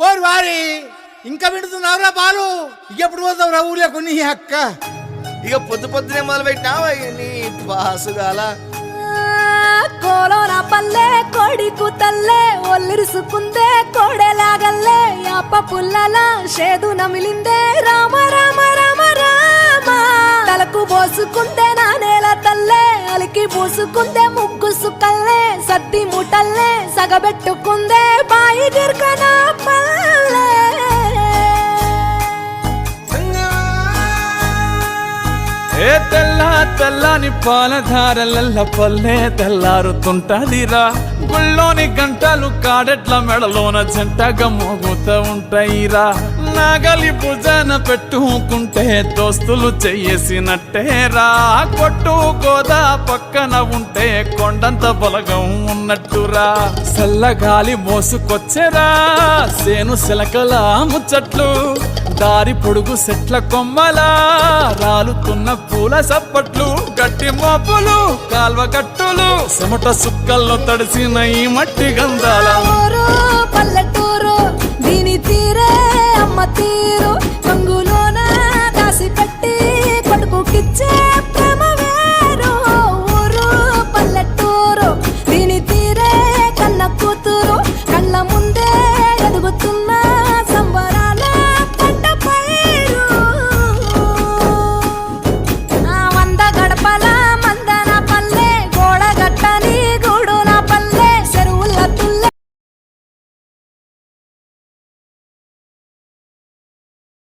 ఓరి వారి ఇంకా వింటున్నావురా బాలు ఎప్పుడు పోతావురా ఊళ్ళో కొన్ని అక్క ఇక పొద్దు పొద్దునే మొదలు పెట్టినావా నీ బాసుగాల కోలోన పల్లె కొడికు తల్లే ఒల్లిరుసుకుందే కోడెలాగల్లే యాప పుల్లల షేదు నమిలిందే రామ రామ రామ రామ తలకు పోసుకుందే నా నేల తల్లే అలికి పూసుకుందే ముగ్గు సుక్కల్లే సద్ది ముటల్లే సగబెట్టుకుందే బాయి గిర్కన పల్లె ఏ తెల్ల తెల్లని పాలధారలల్ల పల్లె తెల్లారుతుంటదిరా గుళ్ళోని గంటలు కాడెట్ల మెడలోన జంటగా మోగుతూ ఉంటాయిరా నాగలి భుజాన పెట్టుకుంటే దోస్తులు చెయ్యేసినట్టేరా కొట్టు గోదా పక్కన ఉంటే కొండంత బలగం ఉన్నట్టురా చల్లగాలి మోసుకొచ్చెరా సేను శిలకల ముచ్చట్లు దారి పొడుగు చెట్ల కొమ్మలా రాలుతున్న పూల సప్పట్లు గట్టి మోపులు కాల్వ గట్టులు చెమట సుక్కల్లో తడిసిన ఈ మట్టి గంధాల